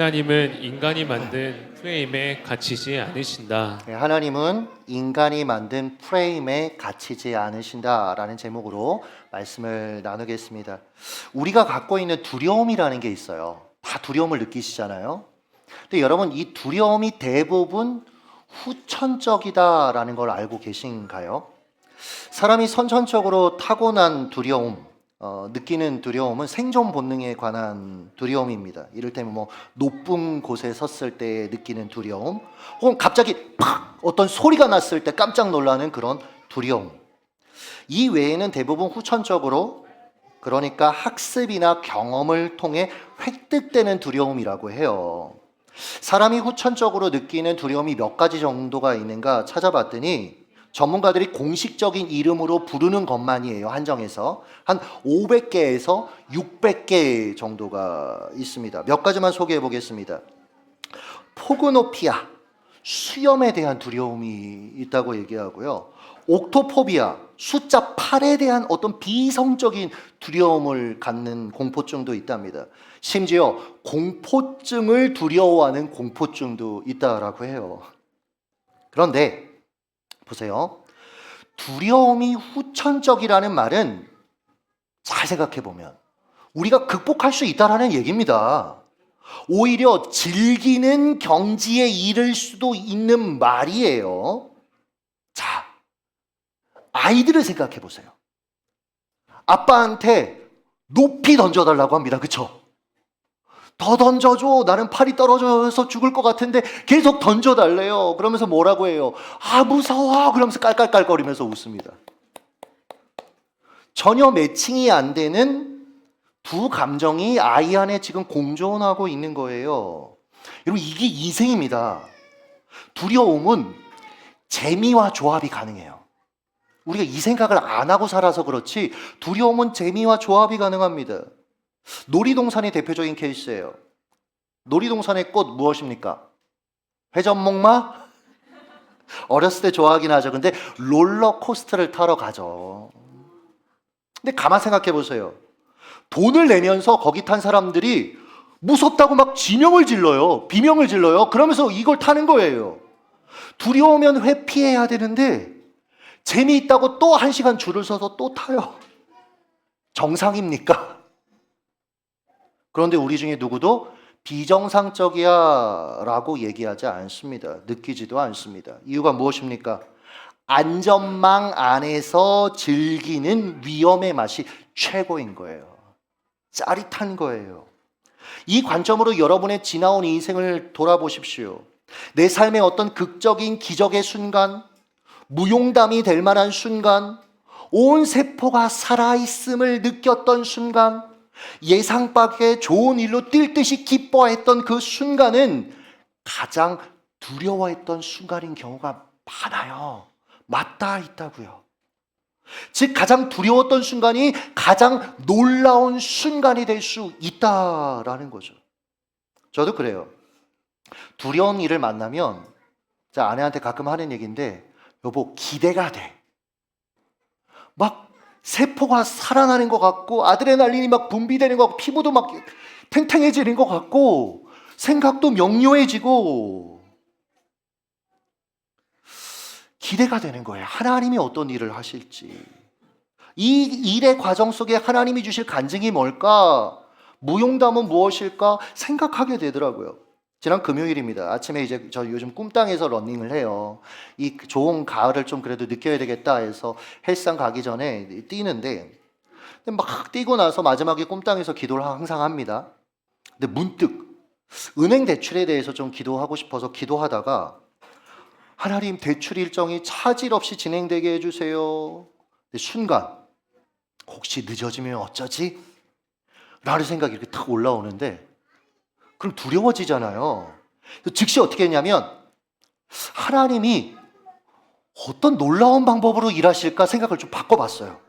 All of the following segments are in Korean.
하나님은 인간이 만든 프레임에 갇히지 않으신다. 네, 하나님은 인간이 만든 프레임에 갇히지 않으신다라는 제목으로 말씀을 나누겠습니다. 우리가 갖고 있는 두려움이라는 게 있어요. 다 두려움을 느끼시잖아요. 근데 여러분, 이 두려움이 대부분 후천적이다라는 걸 알고 계신가요? 사람이 선천적으로 타고난 두려움, 느끼는 두려움은 생존 본능에 관한 두려움입니다. 이를테면 높은 곳에 섰을 때 느끼는 두려움, 혹은 갑자기 팍 어떤 소리가 났을 때 깜짝 놀라는 그런 두려움. 이 외에는 대부분 후천적으로, 그러니까 학습이나 경험을 통해 획득되는 두려움이라고 해요. 사람이 후천적으로 느끼는 두려움이 몇 가지 정도가 있는가 찾아봤더니 전문가들이 공식적인 이름으로 부르는 것만이에요. 한정해서 한 500개에서 600개 정도가 있습니다. 몇 가지만 소개해 보겠습니다. 포그노피아, 수염에 대한 두려움이 있다고 얘기하고요. 옥토포비아, 숫자 8에 대한 어떤 비이성적인 두려움을 갖는 공포증도 있답니다. 심지어 공포증을 두려워하는 공포증도 있다라고 해요. 그런데 보세요. 두려움이 후천적이라는 말은 잘 생각해 보면 우리가 극복할 수 있다라는 얘기입니다. 오히려 즐기는 경지에 이를 수도 있는 말이에요. 자, 아이들을 생각해 보세요. 아빠한테 높이 던져달라고 합니다. 그쵸? 더 던져줘. 나는 팔이 떨어져서 죽을 것 같은데 계속 던져달래요. 그러면서 뭐라고 해요? 아, 무서워. 그러면서 깔깔깔거리면서 웃습니다. 전혀 매칭이 안 되는 두 감정이 아이 안에 지금 공존하고 있는 거예요. 여러분, 이게 인생입니다. 두려움은 재미와 조합이 가능해요. 우리가 이 생각을 안 하고 살아서 그렇지 두려움은 재미와 조합이 가능합니다. 놀이동산이 대표적인 케이스예요. 놀이동산의 꽃 무엇입니까? 회전목마? 어렸을 때 좋아하긴 하죠. 근데 롤러코스터를 타러 가죠. 근데 가만 생각해 보세요. 돈을 내면서 거기 탄 사람들이 무섭다고 막 지명을 질러요. 비명을 질러요. 그러면서 이걸 타는 거예요. 두려우면 회피해야 되는데 재미있다고 또 1시간 줄을 서서 또 타요. 정상입니까? 그런데 우리 중에 누구도 비정상적이야 라고 얘기하지 않습니다. 느끼지도 않습니다. 이유가 무엇입니까? 안전망 안에서 즐기는 위험의 맛이 최고인 거예요. 짜릿한 거예요. 이 관점으로 여러분의 지나온 인생을 돌아보십시오. 내 삶의 어떤 극적인 기적의 순간, 무용담이 될 만한 순간, 온 세포가 살아있음을 느꼈던 순간, 예상 밖의 좋은 일로 뛸 듯이 기뻐했던 그 순간은 가장 두려워했던 순간인 경우가 많아요. 맞닿아 있다고요. 즉 가장 두려웠던 순간이 가장 놀라운 순간이 될 수 있다라는 거죠. 저도 그래요. 두려운 일을 만나면 제 아내한테 가끔 하는 얘기인데, 여보, 기대가 돼. 막 세포가 살아나는 것 같고 아드레날린이 막 분비되는 것 같고 피부도 막 탱탱해지는 것 같고 생각도 명료해지고 기대가 되는 거예요. 하나님이 어떤 일을 하실지, 이 일의 과정 속에 하나님이 주실 간증이 뭘까, 무용담은 무엇일까 생각하게 되더라고요. 지난 금요일입니다. 아침에 이제 저 요즘 꿈땅에서 러닝을 해요. 이 좋은 가을을 좀 그래도 느껴야 되겠다 해서 헬스장 가기 전에 뛰는데, 막 뛰고 나서 마지막에 꿈땅에서 기도를 항상 합니다. 근데 문득 은행 대출에 대해서 좀 기도하고 싶어서 기도하다가, 하나님, 대출 일정이 차질 없이 진행되게 해주세요. 근데 순간 혹시 늦어지면 어쩌지? 라는 생각이 이렇게 탁 올라오는데, 그럼 두려워지잖아요. 즉시 어떻게 했냐면 하나님이 어떤 놀라운 방법으로 일하실까 생각을 좀 바꿔봤어요.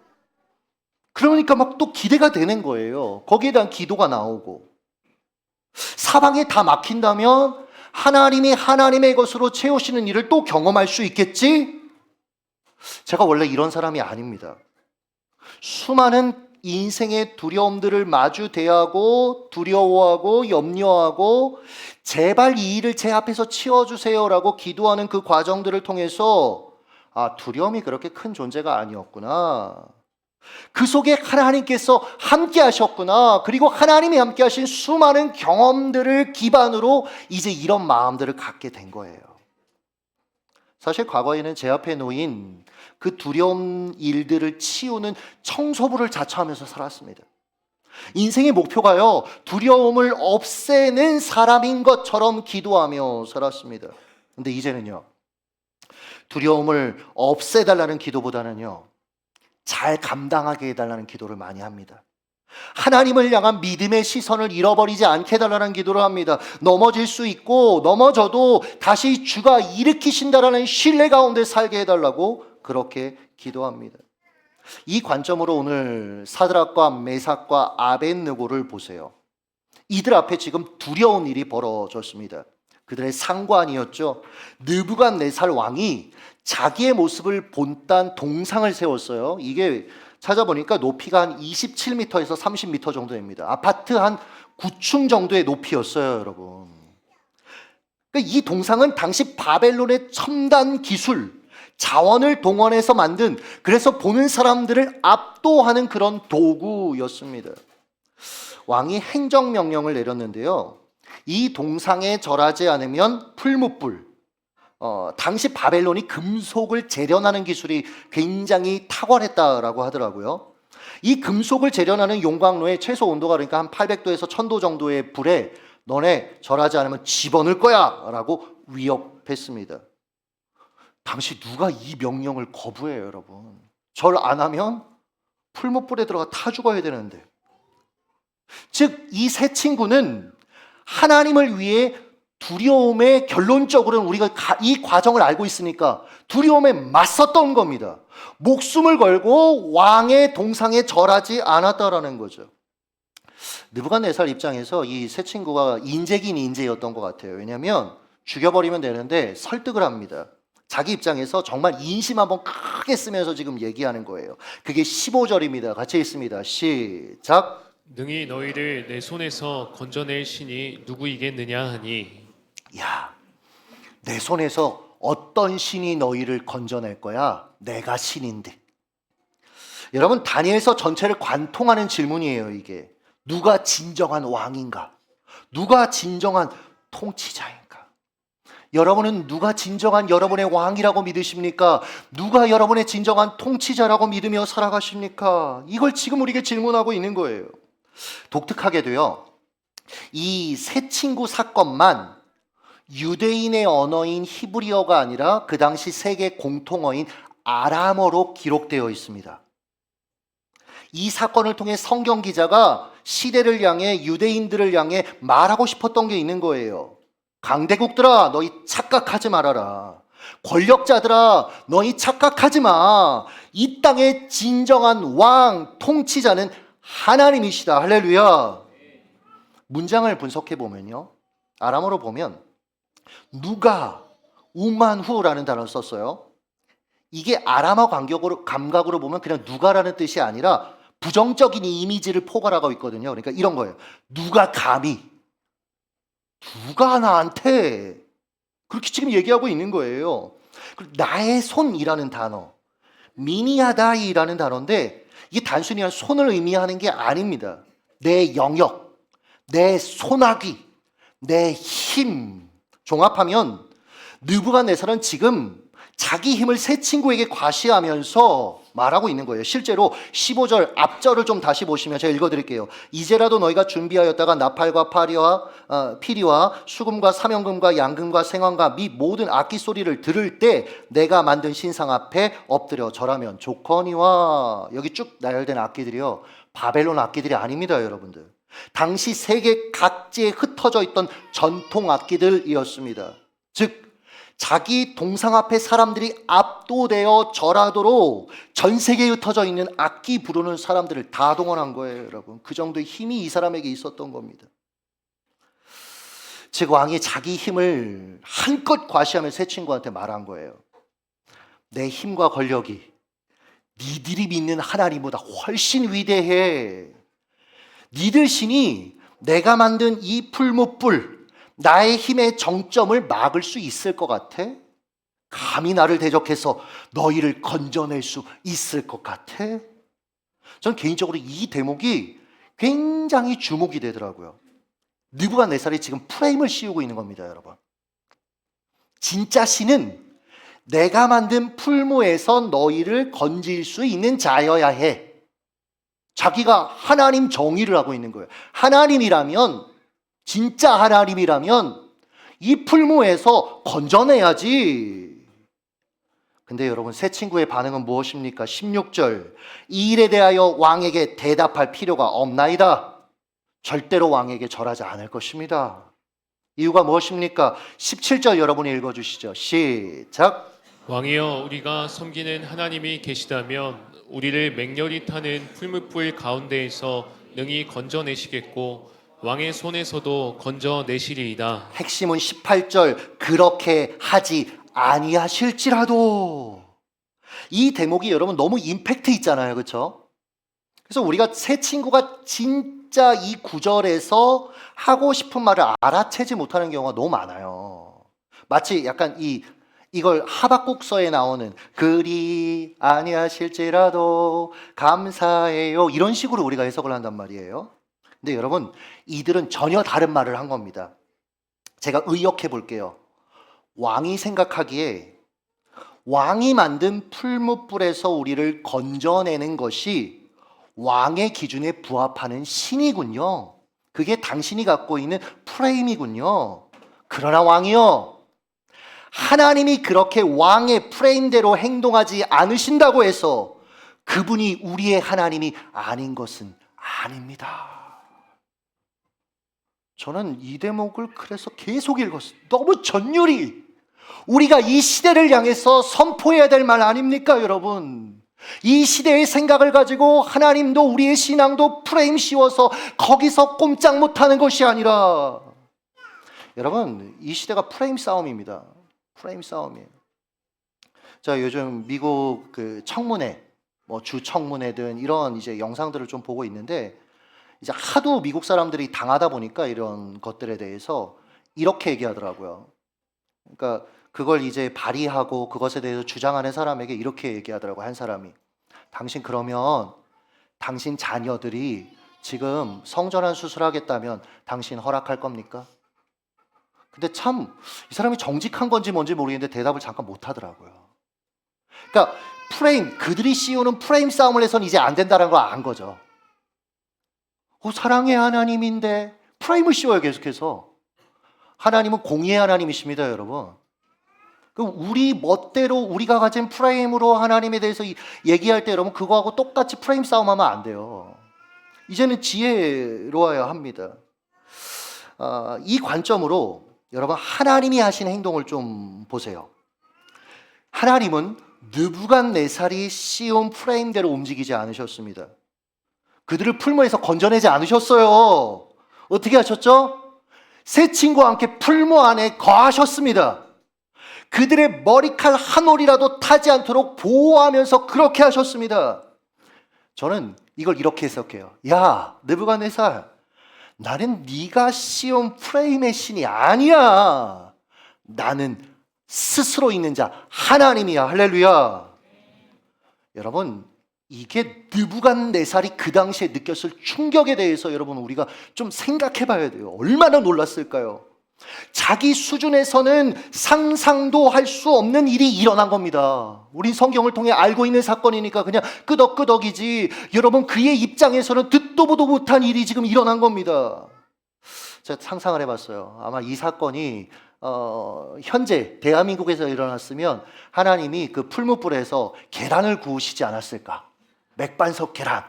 그러니까 막 또 기대가 되는 거예요. 거기에 대한 기도가 나오고, 사방이 다 막힌다면 하나님이 하나님의 것으로 채우시는 일을 또 경험할 수 있겠지? 제가 원래 이런 사람이 아닙니다. 수많은 인생의 두려움들을 마주 대하고 두려워하고 염려하고 제발 이 일을 제 앞에서 치워주세요라고 기도하는 그 과정들을 통해서 두려움이 그렇게 큰 존재가 아니었구나. 그 속에 하나님께서 함께 하셨구나. 그리고 하나님이 함께 하신 수많은 경험들을 기반으로 이제 이런 마음들을 갖게 된 거예요. 사실 과거에는 제 앞에 놓인 그 두려운 일들을 치우는 청소부를 자처하면서 살았습니다. 인생의 목표가요, 두려움을 없애는 사람인 것처럼 기도하며 살았습니다. 근데 이제는요, 두려움을 없애달라는 기도보다는요, 잘 감당하게 해달라는 기도를 많이 합니다. 하나님을 향한 믿음의 시선을 잃어버리지 않게 해달라는 기도를 합니다. 넘어질 수 있고 넘어져도 다시 주가 일으키신다라는 신뢰 가운데 살게 해달라고 그렇게 기도합니다. 이 관점으로 오늘 사드락과 메삭과 아벳느고를 보세요. 이들 앞에 지금 두려운 일이 벌어졌습니다. 그들의 상관이었죠. 느부갓네살 왕이 자기의 모습을 본딴 동상을 세웠어요. 이게 찾아보니까 높이가 한 27m에서 30m 정도 됩니다. 아파트 한 9층 정도의 높이였어요, 여러분. 그러니까 이 동상은 당시 바벨론의 첨단 기술, 자원을 동원해서 만든, 그래서 보는 사람들을 압도하는 그런 도구였습니다. 왕이 행정명령을 내렸는데요. 이 동상에 절하지 않으면 풀무불, 당시 바벨론이 금속을 재련하는 기술이 굉장히 탁월했다라고 하더라고요. 이 금속을 재련하는 용광로의 최소 온도가 그러니까 한 800도에서 1000도 정도의 불에 너네 절하지 않으면 집어넣을 거야 라고 위협했습니다. 당시 누가 이 명령을 거부해요, 여러분? 절 안 하면 풀무불에 들어가 타 죽어야 되는데. 즉, 이 세 친구는 하나님을 위해 두려움에 결론적으로는 우리가 이 과정을 알고 있으니까 두려움에 맞섰던 겁니다. 목숨을 걸고 왕의 동상에 절하지 않았다라는 거죠. 느부갓네살 입장에서 이 세 친구가 인재긴 인재였던 것 같아요. 왜냐하면 죽여버리면 되는데 설득을 합니다. 자기 입장에서 정말 인심 한번 크게 쓰면서 지금 얘기하는 거예요. 그게 15절입니다. 같이 읽습니다. 시작. 능히 너희를 내 손에서 건져낼 신이 누구이겠느냐 하니. 야, 내 손에서 어떤 신이 너희를 건져낼 거야? 내가 신인데. 여러분, 다니엘서 전체를 관통하는 질문이에요, 이게. 누가 진정한 왕인가? 누가 진정한 통치자인가? 여러분은 누가 진정한 여러분의 왕이라고 믿으십니까? 누가 여러분의 진정한 통치자라고 믿으며 살아가십니까? 이걸 지금 우리에게 질문하고 있는 거예요. 독특하게도요, 이 세 친구 사건만 유대인의 언어인 히브리어가 아니라 그 당시 세계 공통어인 아람어로 기록되어 있습니다. 이 사건을 통해 성경 기자가 시대를 향해 유대인들을 향해 말하고 싶었던 게 있는 거예요. 강대국들아, 너희 착각하지 말아라. 권력자들아, 너희 착각하지 마. 이 땅의 진정한 왕, 통치자는 하나님이시다. 할렐루야. 문장을 분석해 보면요, 아람어로 보면 누가, 우만후라는 단어를 썼어요. 이게 아람어 감각으로 보면 그냥 누가라는 뜻이 아니라 부정적인 이미지를 포괄하고 있거든요. 그러니까 이런 거예요. 누가 감히, 누가 나한테, 그렇게 지금 얘기하고 있는 거예요. 나의 손이라는 단어, 미니하다이라는 단어인데 이게 단순히 손을 의미하는 게 아닙니다. 내 영역, 내 손아귀, 내 힘. 종합하면 느부갓네살은 지금 자기 힘을 세 친구에게 과시하면서 말하고 있는 거예요. 실제로 15절 앞절을 좀 다시 보시면 제가 읽어드릴게요. 이제라도 너희가 준비하였다가 나팔과 피리와 수금과 사명금과 양금과 생황과 및 모든 악기 소리를 들을 때 내가 만든 신상 앞에 엎드려 절하면 좋거니와. 여기 쭉 나열된 악기들이요, 바벨론 악기들이 아닙니다, 여러분들. 당시 세계 각지에 흩어져 있던 전통 악기들이었습니다. 즉, 자기 동상 앞에 사람들이 압도되어 절하도록 전 세계에 흩어져 있는 악기 부르는 사람들을 다 동원한 거예요, 여러분. 그 정도의 힘이 이 사람에게 있었던 겁니다. 즉, 왕이 자기 힘을 한껏 과시하며 세 친구한테 말한 거예요. 내 힘과 권력이 니들이 믿는 하나님보다 훨씬 위대해. 니들 신이 내가 만든 이 풀무불, 나의 힘의 정점을 막을 수 있을 것 같아? 감히 나를 대적해서 너희를 건져낼 수 있을 것 같아? 저는 개인적으로 이 대목이 굉장히 주목이 되더라고요. 느부갓네살이 지금 프레임을 씌우고 있는 겁니다, 여러분. 진짜 신은 내가 만든 풀무에서 너희를 건질 수 있는 자여야 해. 자기가 하나님 정의를 하고 있는 거예요. 하나님이라면, 진짜 하나님이라면 이 풀무에서 건져내야지. 근데 여러분, 새 친구의 반응은 무엇입니까? 16절, 이 일에 대하여 왕에게 대답할 필요가 없나이다. 절대로 왕에게 절하지 않을 것입니다. 이유가 무엇입니까? 17절 여러분이 읽어주시죠. 시작. 왕이여, 우리가 섬기는 하나님이 계시다면 우리를 맹렬히 타는 풀무불 가운데에서 능히 건져내시겠고 왕의 손에서도 건져내시리이다. 핵심은 18절, 그렇게 하지 아니하실지라도. 이 대목이 여러분 너무 임팩트 있잖아요, 그렇죠? 그래서 우리가 새 친구가 진짜 이 구절에서 하고 싶은 말을 알아채지 못하는 경우가 너무 많아요. 마치 약간 이걸 하박국서에 나오는 그리 아니하실지라도 감사해요, 이런 식으로 우리가 해석을 한단 말이에요. 근데 여러분, 이들은 전혀 다른 말을 한 겁니다. 제가 의역해 볼게요. 왕이 생각하기에 왕이 만든 풀무불에서 우리를 건져내는 것이 왕의 기준에 부합하는 신이군요. 그게 당신이 갖고 있는 프레임이군요. 그러나 왕이요, 하나님이 그렇게 왕의 프레임대로 행동하지 않으신다고 해서 그분이 우리의 하나님이 아닌 것은 아닙니다. 저는 이 대목을 그래서 계속 읽었어요. 너무 전율이 우리가 이 시대를 향해서 선포해야 될 말 아닙니까, 여러분? 이 시대의 생각을 가지고 하나님도 우리의 신앙도 프레임 씌워서 거기서 꼼짝 못하는 것이 아니라, 여러분, 이 시대가 프레임 싸움입니다. 프레임 싸움이에요. 자, 요즘 미국 그 청문회, 뭐 주 청문회든 이런 이제 영상들을 좀 보고 있는데, 이제 하도 미국 사람들이 당하다 보니까 이런 것들에 대해서 이렇게 얘기하더라고요. 그러니까 그걸 이제 발의하고 그것에 대해서 주장하는 사람에게 이렇게 얘기하더라고요. 한 사람이, 당신 그러면 당신 자녀들이 지금 성전환 수술하겠다면 당신 허락할 겁니까? 근데 참 이 사람이 정직한 건지 뭔지 모르겠는데 대답을 잠깐 못 하더라고요. 그러니까 프레임, 그들이 씌우는 프레임 싸움을 해서는 이제 안 된다는 걸 안 거죠. 사랑의 하나님인데 프레임을 씌워요, 계속해서. 하나님은 공의의 하나님이십니다, 여러분. 우리 멋대로 우리가 가진 프레임으로 하나님에 대해서 얘기할 때 여러분, 그거하고 똑같이 프레임 싸움하면 안 돼요. 이제는 지혜로워야 합니다. 이 관점으로 여러분, 하나님이 하신 행동을 좀 보세요. 하나님은 느부갓네살이 씌운 프레임대로 움직이지 않으셨습니다. 그들을 풀무에서 건져내지 않으셨어요. 어떻게 하셨죠? 새 친구와 함께 풀무 안에 거하셨습니다. 그들의 머리칼 한 올이라도 타지 않도록 보호하면서 그렇게 하셨습니다. 저는 이걸 이렇게 해석해요. 야, 느부갓네살, 나는 네가 씌운 프레임의 신이 아니야. 나는 스스로 있는 자 하나님이야. 할렐루야. 여러분, 이게 느부갓네살이 그 당시에 느꼈을 충격에 대해서 여러분, 우리가 좀 생각해 봐야 돼요. 얼마나 놀랐을까요? 자기 수준에서는 상상도 할 수 없는 일이 일어난 겁니다. 우리 성경을 통해 알고 있는 사건이니까 그냥 끄덕끄덕이지, 여러분, 그의 입장에서는 듣도 보도 못한 일이 지금 일어난 겁니다. 제가 상상을 해봤어요. 아마 이 사건이 현재 대한민국에서 일어났으면 하나님이 그 풀무불에서 계란을 구우시지 않았을까? 맥반석 계란,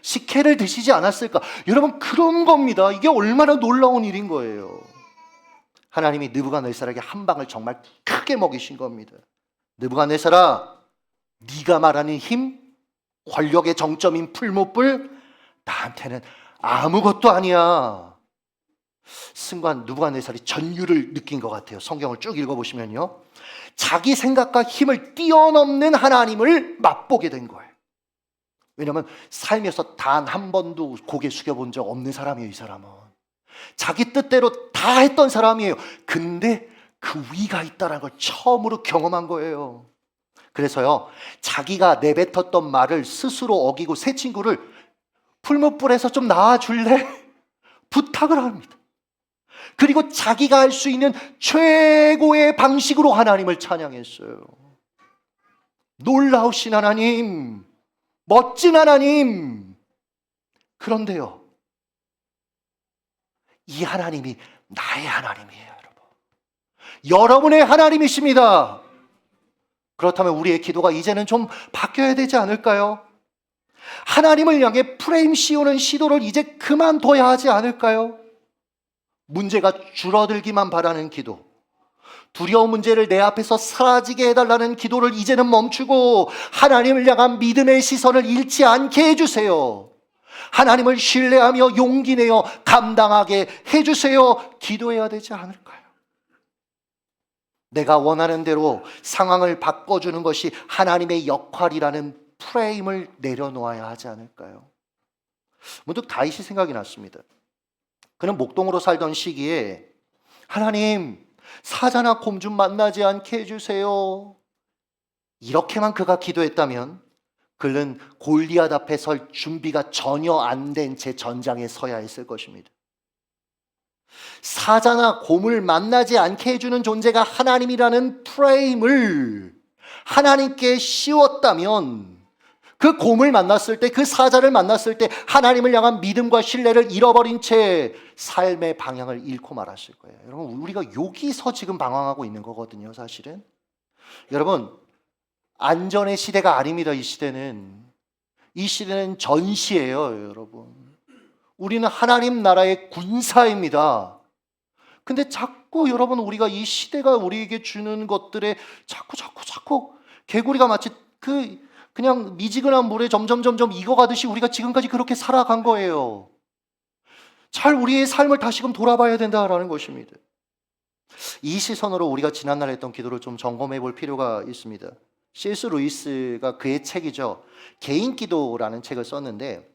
식혜를 드시지 않았을까? 여러분, 그런 겁니다. 이게 얼마나 놀라운 일인 거예요. 하나님이 느부갓네살에게 한 방을 정말 크게 먹이신 겁니다. 느부갓네살아, 네가 말하는 힘, 권력의 정점인 풀무불, 나한테는 아무것도 아니야. 순간 느부갓네살이 전율을 느낀 것 같아요. 성경을 쭉 읽어보시면요, 자기 생각과 힘을 뛰어넘는 하나님을 맛보게 된 거예요. 왜냐하면 살면서 단 한 번도 고개 숙여본 적 없는 사람이에요. 이 사람은 자기 뜻대로 다 했던 사람이에요. 근데 그 위가 있다는 걸 처음으로 경험한 거예요. 그래서요, 자기가 내뱉었던 말을 스스로 어기고 새 친구를 풀무불에서 좀 나와줄래? 부탁을 합니다. 그리고 자기가 할 수 있는 최고의 방식으로 하나님을 찬양했어요. 놀라우신 하나님, 멋진 하나님. 그런데요, 이 하나님이 나의 하나님이에요, 여러분. 여러분의 하나님이십니다. 그렇다면 우리의 기도가 이제는 좀 바뀌어야 되지 않을까요? 하나님을 향해 프레임 씌우는 시도를 이제 그만둬야 하지 않을까요? 문제가 줄어들기만 바라는 기도, 두려운 문제를 내 앞에서 사라지게 해달라는 기도를 이제는 멈추고 하나님을 향한 믿음의 시선을 잃지 않게 해주세요. 하나님을 신뢰하며 용기 내어 감당하게 해주세요. 기도해야 되지 않을까요? 내가 원하는 대로 상황을 바꿔주는 것이 하나님의 역할이라는 프레임을 내려놓아야 하지 않을까요? 문득 다윗이 생각이 났습니다. 그는 목동으로 살던 시기에 하나님, 사자나 곰 좀 만나지 않게 해주세요. 이렇게만 그가 기도했다면 그는 골리앗 앞에 설 준비가 전혀 안 된 채 전장에 서야 했을 것입니다. 사자나 곰을 만나지 않게 해주는 존재가 하나님이라는 프레임을 하나님께 씌웠다면 그 곰을 만났을 때, 그 사자를 만났을 때 하나님을 향한 믿음과 신뢰를 잃어버린 채 삶의 방향을 잃고 말았을 거예요. 여러분, 우리가 여기서 지금 방황하고 있는 거거든요, 사실은. 여러분, 안전의 시대가 아닙니다. 이 시대는 전시예요, 여러분. 우리는 하나님 나라의 군사입니다. 근데 자꾸 여러분, 우리가 이 시대가 우리에게 주는 것들에 자꾸 개구리가 마치 그냥 미지근한 물에 점점 익어가듯이 우리가 지금까지 그렇게 살아간 거예요. 잘 우리의 삶을 다시금 돌아봐야 된다라는 것입니다. 이 시선으로 우리가 지난날에 했던 기도를 좀 점검해 볼 필요가 있습니다. C.S. 루이스가 그의 책이죠, 개인 기도라는 책을 썼는데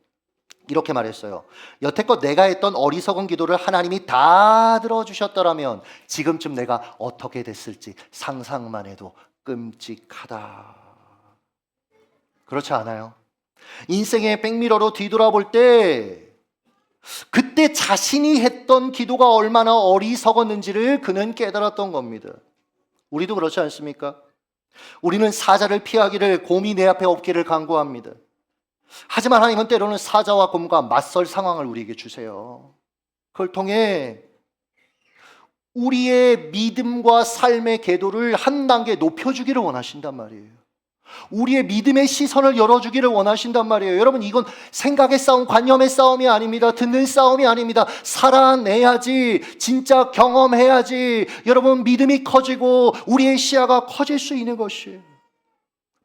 이렇게 말했어요. 여태껏 내가 했던 어리석은 기도를 하나님이 다 들어주셨더라면 지금쯤 내가 어떻게 됐을지 상상만 해도 끔찍하다. 그렇지 않아요? 인생의 백미러로 뒤돌아볼 때 그때 자신이 했던 기도가 얼마나 어리석었는지를 그는 깨달았던 겁니다. 우리도 그렇지 않습니까? 우리는 사자를 피하기를, 곰이 내 앞에 없기를 간구합니다. 하지만 하나님은 때로는 사자와 곰과 맞설 상황을 우리에게 주세요. 그걸 통해 우리의 믿음과 삶의 궤도를 한 단계 높여주기를 원하신단 말이에요. 우리의 믿음의 시선을 열어주기를 원하신단 말이에요. 여러분, 이건 생각의 싸움, 관념의 싸움이 아닙니다. 듣는 싸움이 아닙니다. 살아내야지, 진짜 경험해야지 여러분 믿음이 커지고 우리의 시야가 커질 수 있는 것이에요.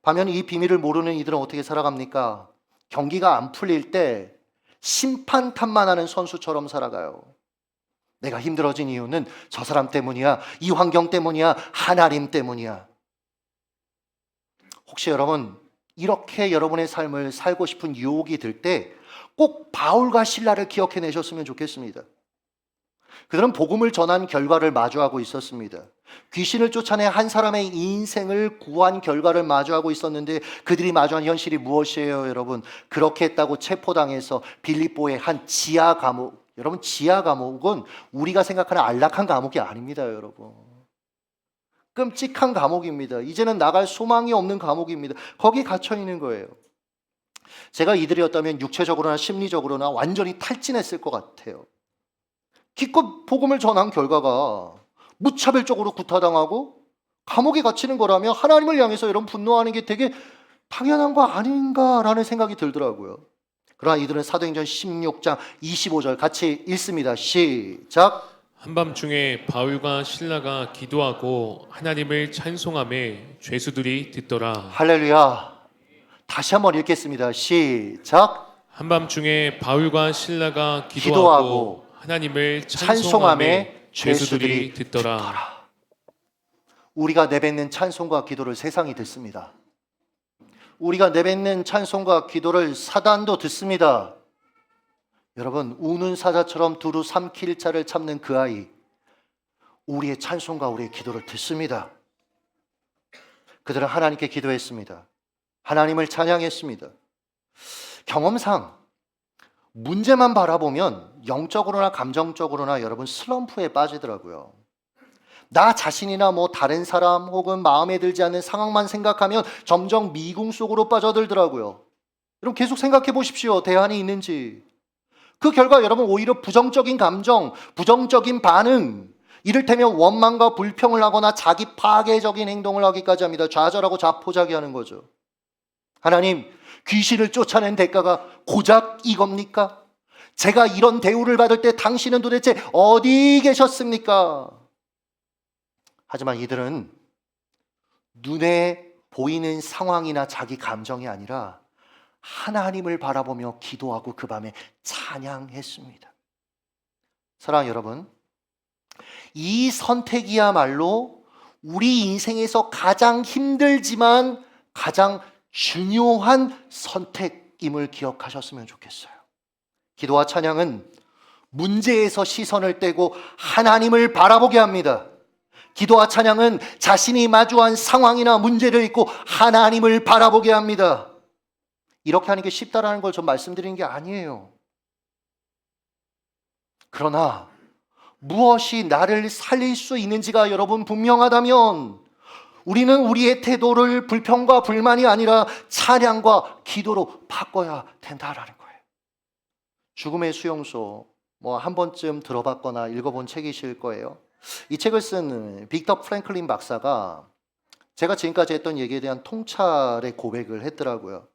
반면 이 비밀을 모르는 이들은 어떻게 살아갑니까? 경기가 안 풀릴 때 심판 탓만 하는 선수처럼 살아가요. 내가 힘들어진 이유는 저 사람 때문이야, 이 환경 때문이야, 하나님 때문이야. 혹시 여러분 이렇게 여러분의 삶을 살고 싶은 유혹이 들 때 꼭 바울과 실라를 기억해 내셨으면 좋겠습니다. 그들은 복음을 전한 결과를 마주하고 있었습니다. 귀신을 쫓아내 한 사람의 인생을 구한 결과를 마주하고 있었는데 그들이 마주한 현실이 무엇이에요, 여러분? 그렇게 했다고 체포당해서 빌립보의 한 지하 감옥, 여러분 지하 감옥은 우리가 생각하는 안락한 감옥이 아닙니다, 여러분. 끔찍한 감옥입니다. 이제는 나갈 소망이 없는 감옥입니다. 거기 갇혀 있는 거예요. 제가 이들이었다면 육체적으로나 심리적으로나 완전히 탈진했을 것 같아요. 기껏 복음을 전한 결과가 무차별적으로 구타당하고 감옥에 갇히는 거라면 하나님을 향해서 이런 분노하는 게 되게 당연한 거 아닌가라는 생각이 들더라고요. 그러나 이들은 사도행전 16장 25절 같이 읽습니다. 시작. 한밤중에 바울과 실라가 기도하고 하나님을 찬송하며 죄수들이 듣더라. 할렐루야. 다시 한번 읽겠습니다. 시작. 한밤중에 바울과 실라가 기도하고 기도하고 하나님을 찬송하며 찬송하며 죄수들이 죄수들이 듣더라. 우리가 내뱉는 찬송과 기도를 세상이 듣습니다. 우리가 내뱉는 찬송과 기도를 사단도 듣습니다. 여러분, 우는 사자처럼 두루 삼킬 자를 참는 그 아이, 우리의 찬송과 우리의 기도를 듣습니다. 그들은 하나님께 기도했습니다. 하나님을 찬양했습니다. 경험상 문제만 바라보면 영적으로나 감정적으로나 여러분 슬럼프에 빠지더라고요. 나 자신이나 다른 사람 혹은 마음에 들지 않는 상황만 생각하면 점점 미궁 속으로 빠져들더라고요. 여러분 계속 생각해 보십시오. 대안이 있는지. 그 결과 여러분 오히려 부정적인 감정, 부정적인 반응, 이를테면 원망과 불평을 하거나 자기 파괴적인 행동을 하기까지 합니다. 좌절하고 자포자기하는 거죠. 하나님, 귀신을 쫓아낸 대가가 고작 이겁니까? 제가 이런 대우를 받을 때 당신은 도대체 어디 계셨습니까? 하지만 이들은 눈에 보이는 상황이나 자기 감정이 아니라 하나님을 바라보며 기도하고 그 밤에 찬양했습니다. 사랑하는 여러분, 이 선택이야말로 우리 인생에서 가장 힘들지만 가장 중요한 선택임을 기억하셨으면 좋겠어요. 기도와 찬양은 문제에서 시선을 떼고 하나님을 바라보게 합니다. 기도와 찬양은 자신이 마주한 상황이나 문제를 잊고 하나님을 바라보게 합니다. 이렇게 하는 게 쉽다라는 걸 좀 말씀드리는 게 아니에요. 그러나 무엇이 나를 살릴 수 있는지가 여러분 분명하다면 우리는 우리의 태도를 불평과 불만이 아니라 찬양과 기도로 바꿔야 된다라는 거예요. 죽음의 수용소, 한 번쯤 들어봤거나 읽어본 책이실 거예요. 이 책을 쓴 빅터 프랭클린 박사가 제가 지금까지 했던 얘기에 대한 통찰의 고백을 했더라고요.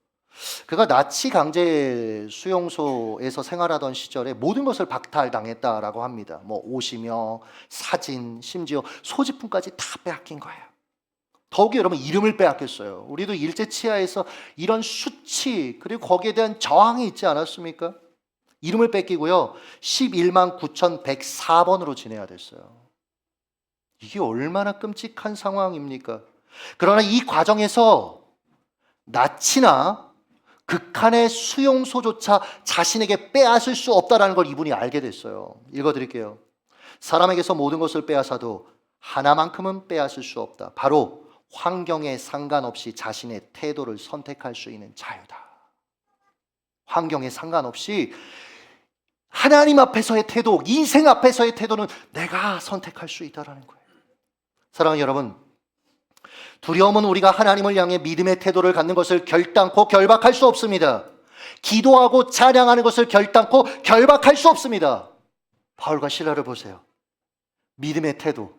그가 나치 강제 수용소에서 생활하던 시절에 모든 것을 박탈당했다라고 합니다. 옷이며 사진, 심지어 소지품까지 다 빼앗긴 거예요. 더욱이 여러분 이름을 빼앗겼어요. 우리도 일제치하에서 이런 수치 그리고 거기에 대한 저항이 있지 않았습니까? 이름을 뺏기고요. 11만 9,104번으로 지내야 됐어요. 이게 얼마나 끔찍한 상황입니까? 그러나 이 과정에서 나치나 극한의 수용소조차 자신에게 빼앗을 수 없다는 걸 이분이 알게 됐어요. 읽어드릴게요. 사람에게서 모든 것을 빼앗아도 하나만큼은 빼앗을 수 없다. 바로 환경에 상관없이 자신의 태도를 선택할 수 있는 자유다. 환경에 상관없이 하나님 앞에서의 태도, 인생 앞에서의 태도는 내가 선택할 수 있다는 거예요. 사랑하는 여러분, 두려움은 우리가 하나님을 향해 믿음의 태도를 갖는 것을 결단코 결박할 수 없습니다. 기도하고 찬양하는 것을 결단코 결박할 수 없습니다. 바울과 실라를 보세요. 믿음의 태도,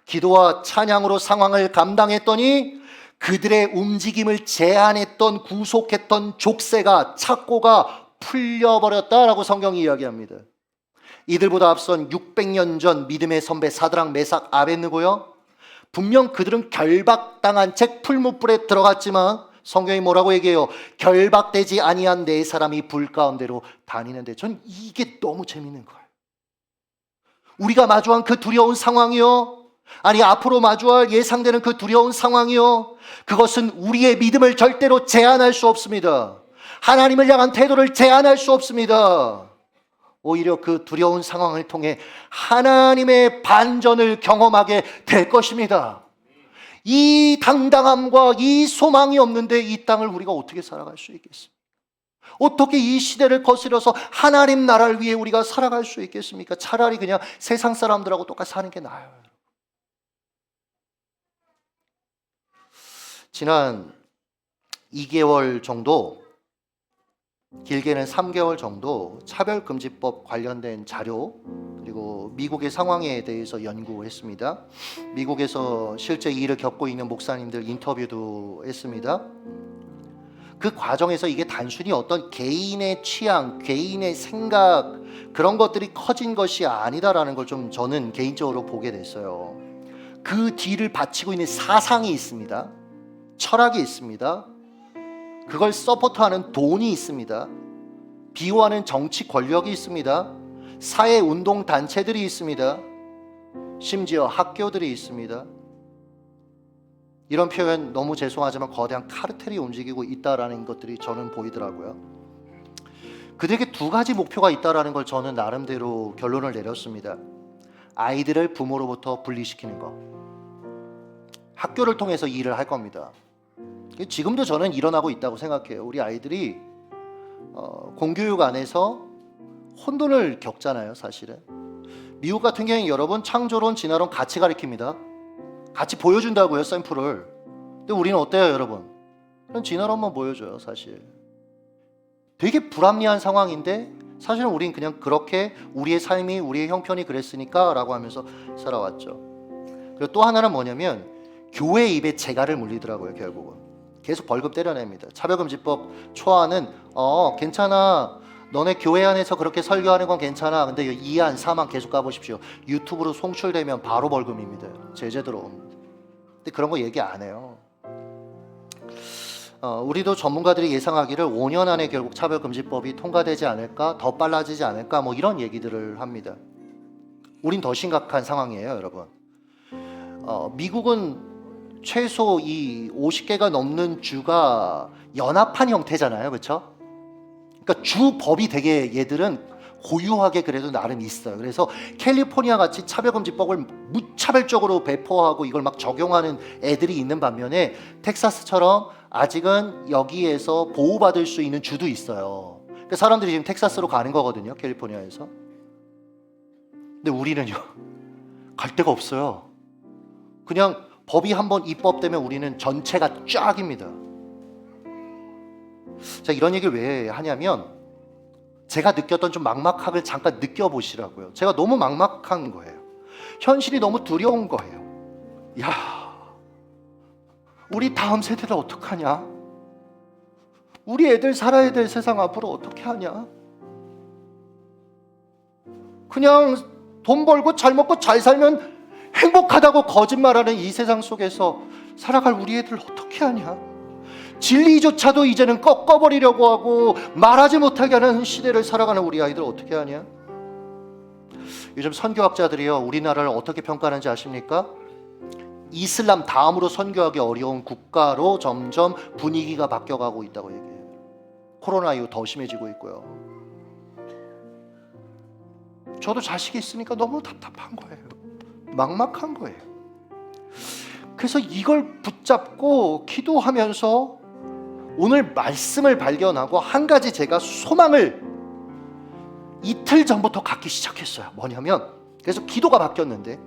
기도와 찬양으로 상황을 감당했더니 그들의 움직임을 제한했던 구속했던 족쇄가 착고가 풀려버렸다라고 성경이 이야기합니다. 이들보다 앞선 600년 전 믿음의 선배 사드락 메삭 아벳느고요, 분명 그들은 결박당한 채 풀무불에 들어갔지만 성경이 뭐라고 얘기해요? 결박되지 아니한 네 사람이 불 가운데로 다니는데, 전 이게 너무 재밌는 거예요. 우리가 마주한 그 두려운 상황이요, 아니 앞으로 마주할 예상되는 그 두려운 상황이요, 그것은 우리의 믿음을 절대로 제한할 수 없습니다. 하나님을 향한 태도를 제한할 수 없습니다. 오히려 그 두려운 상황을 통해 하나님의 반전을 경험하게 될 것입니다. 이 당당함과 이 소망이 없는데 이 땅을 우리가 어떻게 살아갈 수 있겠습니까? 어떻게 이 시대를 거스려서 하나님 나라를 위해 우리가 살아갈 수 있겠습니까? 차라리 그냥 세상 사람들하고 똑같이 사는 게 나아요. 지난 2개월 정도, 길게는 3개월 정도 차별금지법 관련된 자료, 그리고 미국의 상황에 대해서 연구했습니다. 미국에서 실제 이 일을 겪고 있는 목사님들 인터뷰도 했습니다. 그 과정에서 이게 단순히 어떤 개인의 취향, 개인의 생각, 그런 것들이 커진 것이 아니다라는 걸 좀 저는 개인적으로 보게 됐어요. 그 뒤를 바치고 있는 사상이 있습니다. 철학이 있습니다. 그걸 서포트하는 돈이 있습니다. 비호하는 정치 권력이 있습니다. 사회 운동 단체들이 있습니다. 심지어 학교들이 있습니다. 이런 표현 너무 죄송하지만 거대한 카르텔이 움직이고 있다라는 것들이 저는 보이더라고요. 그들에게 두 가지 목표가 있다라는 걸 저는 나름대로 결론을 내렸습니다. 아이들을 부모로부터 분리시키는 거. 학교를 통해서 일을 할 겁니다. 지금도 저는 일어나고 있다고 생각해요. 우리 아이들이 공교육 안에서 혼돈을 겪잖아요, 사실은. 미국 같은 경우는 여러분 창조론, 진화론 같이 가르칩니다. 같이 보여준다고요, 샘플을. 근데 우리는 어때요, 여러분? 그냥 진화론만 보여줘요, 사실. 되게 불합리한 상황인데 사실은 우린 그냥 그렇게 우리의 삶이, 우리의 형편이 그랬으니까 라고 하면서 살아왔죠. 그리고 또 하나는 뭐냐면 교회 입에 재갈을 물리더라고요, 결국은. 계속 벌금 때려냅니다. 차별금지법 초안은 괜찮아, 너네 교회 안에서 그렇게 설교하는 건 괜찮아, 근데 이안 사만 계속 가보십시오. 유튜브로 송출되면 바로 벌금입니다. 제재 들어옵니다. 근데 그런 거 얘기 안 해요. 우리도 전문가들이 예상하기를 5년 안에 결국 차별금지법이 통과되지 않을까, 더 빨라지지 않을까, 뭐 이런 얘기들을 합니다. 우린 더 심각한 상황이에요, 여러분. 미국은 최소 이 50개가 넘는 주가 연합한 형태잖아요, 그렇죠? 그러니까 주 법이 되게 얘들은 고유하게 그래도 나름 있어요. 그래서 캘리포니아 같이 차별금지법을 무차별적으로 배포하고 이걸 막 적용하는 애들이 있는 반면에 텍사스처럼 아직은 여기에서 보호받을 수 있는 주도 있어요. 그러니까 사람들이 지금 텍사스로 가는 거거든요, 캘리포니아에서. 근데 우리는요, 갈 데가 없어요. 그냥 법이 한번 입법되면 우리는 전체가 쫙입니다. 자, 이런 얘기를 왜 하냐면 제가 느꼈던 좀 막막함을 잠깐 느껴보시라고요. 제가 너무 막막한 거예요. 현실이 너무 두려운 거예요. 야, 우리 다음 세대를 어떡하냐? 우리 애들 살아야 될 세상 앞으로 어떻게 하냐? 그냥 돈 벌고 잘 먹고 잘 살면 행복하다고 거짓말하는 이 세상 속에서 살아갈 우리 애들 어떻게 하냐? 진리조차도 이제는 꺾어버리려고 하고 말하지 못하게 하는 시대를 살아가는 우리 아이들 어떻게 하냐? 요즘 선교학자들이요, 우리나라를 어떻게 평가하는지 아십니까? 이슬람 다음으로 선교하기 어려운 국가로 점점 분위기가 바뀌어가고 있다고 얘기해요. 코로나 이후 더 심해지고 있고요. 저도 자식이 있으니까 너무 답답한 거예요. 막막한 거예요. 그래서 이걸 붙잡고 기도하면서 오늘 말씀을 발견하고 한 가지 제가 소망을 이틀 전부터 갖기 시작했어요. 뭐냐면, 그래서 기도가 바뀌었는데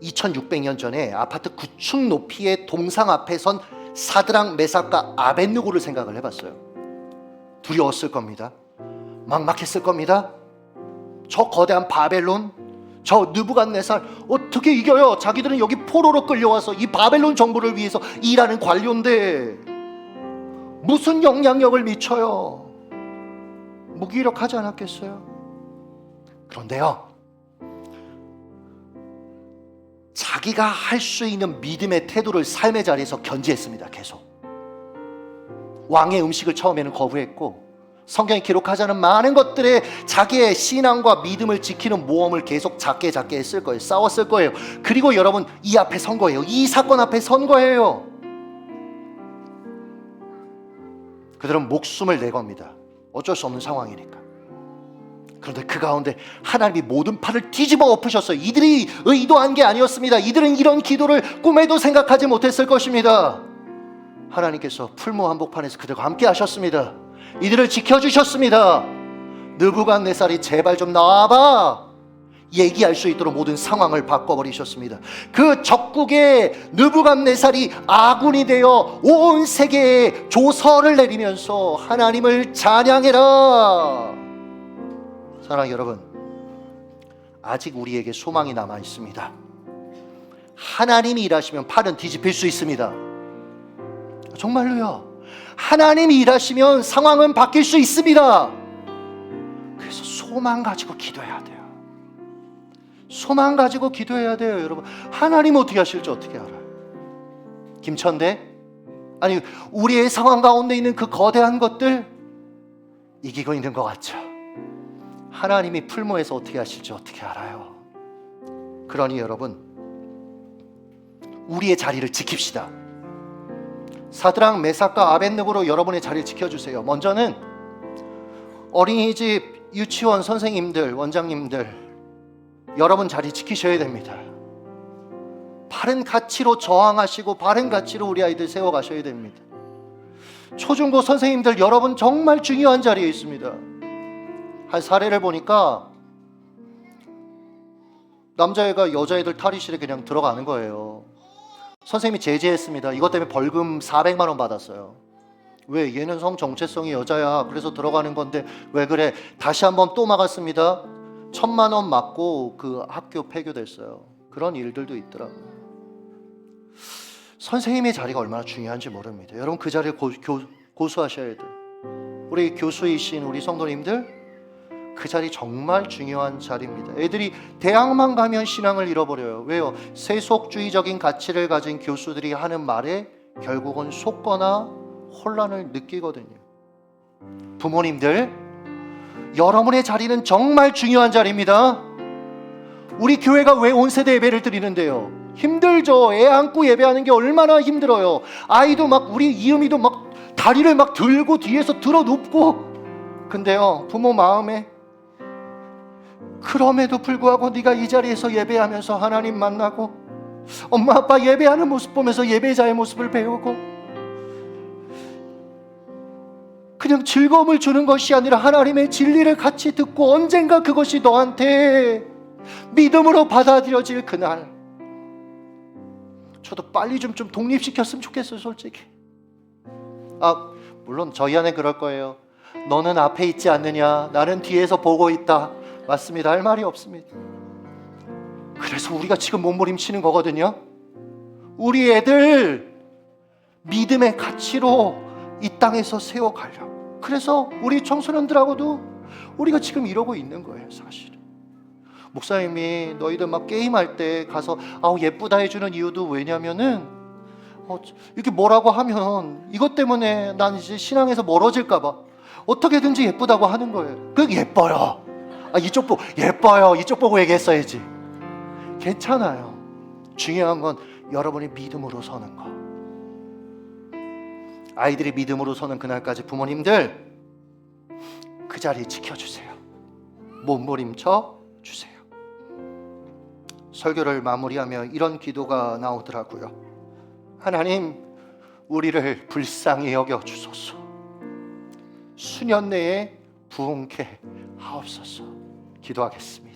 2600년 전에 아파트 9층 높이의 동상 앞에 선 사드락, 메삭과 아벳느고를 생각을 해봤어요. 두려웠을 겁니다. 막막했을 겁니다. 저 거대한 바벨론, 저 느부갓네살 어떻게 이겨요? 자기들은 여기 포로로 끌려와서 이 바벨론 정부를 위해서 일하는 관료인데 무슨 영향력을 미쳐요? 무기력하지 않았겠어요? 그런데요, 자기가 할 수 있는 믿음의 태도를 삶의 자리에서 견지했습니다. 계속 왕의 음식을 처음에는 거부했고, 성경이 기록하자는 많은 것들에 자기의 신앙과 믿음을 지키는 모험을 계속 작게 했을 거예요. 싸웠을 거예요. 그리고 여러분, 이 앞에 선 거예요. 이 사건 앞에 선 거예요. 그들은 목숨을 내겁니다. 어쩔 수 없는 상황이니까. 그런데 그 가운데 하나님이 모든 판을 뒤집어 엎으셨어요. 이들이 의도한 게 아니었습니다. 이들은 이런 기도를 꿈에도 생각하지 못했을 것입니다. 하나님께서 풀무 한복판에서 그들과 함께 하셨습니다. 이들을 지켜주셨습니다. 느부갓네살이 제발 좀 나와봐 얘기할 수 있도록 모든 상황을 바꿔버리셨습니다. 그 적국의 느부갓네살이 아군이 되어 온 세계에 조서를 내리면서 하나님을 찬양해라. 사랑하는 여러분, 아직 우리에게 소망이 남아 있습니다. 하나님이 일하시면 판은 뒤집힐 수 있습니다. 정말로요. 하나님이 일하시면 상황은 바뀔 수 있습니다. 그래서 소망 가지고 기도해야 돼요. 소망 가지고 기도해야 돼요, 여러분. 하나님 어떻게 하실지 어떻게 알아요? 김천대? 아니, 우리의 상황 가운데 있는 그 거대한 것들 이기고 있는 것 같죠? 하나님이 풀무에서 어떻게 하실지 어떻게 알아요? 그러니 여러분, 우리의 자리를 지킵시다. 사드랑 메삭과 아벳느고로 여러분의 자리를 지켜주세요. 먼저는 어린이집 유치원 선생님들, 원장님들, 여러분 자리 지키셔야 됩니다. 바른 가치로 저항하시고 바른 가치로 우리 아이들 세워가셔야 됩니다. 초중고 선생님들, 여러분 정말 중요한 자리에 있습니다. 한 사례를 보니까 남자애가 여자애들 탈의실에 그냥 들어가는 거예요. 선생님이 제지했습니다. 이것 때문에 벌금 400만 원 받았어요. 왜? 얘는 성 정체성이 여자야. 그래서 들어가는 건데 왜 그래? 다시 한번 또 막았습니다. 1,000만 원 맞고 그 학교 폐교됐어요. 그런 일들도 있더라고요. 선생님의 자리가 얼마나 중요한지 모릅니다. 여러분 그 자리를 고수하셔야 돼요. 우리 교수이신 우리 성도님들, 그 자리 정말 중요한 자리입니다. 애들이 대학만 가면 신앙을 잃어버려요. 왜요? 세속주의적인 가치를 가진 교수들이 하는 말에 결국은 속거나 혼란을 느끼거든요. 부모님들, 여러분의 자리는 정말 중요한 자리입니다. 우리 교회가 왜 온세대 예배를 드리는데요? 힘들죠. 애 안고 예배하는 게 얼마나 힘들어요. 아이도 막, 우리 이음이도 막 다리를 막 들고 뒤에서 들어 눕고. 근데요, 부모 마음에 그럼에도 불구하고 네가 이 자리에서 예배하면서 하나님 만나고 엄마 아빠 예배하는 모습 보면서 예배자의 모습을 배우고 그냥 즐거움을 주는 것이 아니라 하나님의 진리를 같이 듣고 언젠가 그것이 너한테 믿음으로 받아들여질 그날, 저도 빨리 좀 독립시켰으면 좋겠어요, 솔직히. 물론 저희 안에 그럴 거예요. 너는 앞에 있지 않느냐, 나는 뒤에서 보고 있다. 맞습니다. 할 말이 없습니다. 그래서 우리가 지금 몸부림치는 거거든요. 우리 애들 믿음의 가치로 이 땅에서 세워가려고. 그래서 우리 청소년들하고도 우리가 지금 이러고 있는 거예요, 사실은. 목사님이 너희들 막 게임할 때 가서 예쁘다 해주는 이유도 왜냐면은 이렇게 뭐라고 하면 이것 때문에 난 이제 신앙에서 멀어질까 봐 어떻게든지 예쁘다고 하는 거예요. 그 예뻐요. 이쪽 보고 예뻐요. 이쪽 보고 얘기했어야지. 괜찮아요. 중요한 건 여러분이 믿음으로 서는 거. 아이들이 믿음으로 서는 그날까지 부모님들 그 자리 지켜주세요. 몸부림쳐 주세요. 설교를 마무리하며 이런 기도가 나오더라고요. 하나님, 우리를 불쌍히 여겨 주소서. 수년 내에 부흥케 하옵소서. 기도하겠습니다.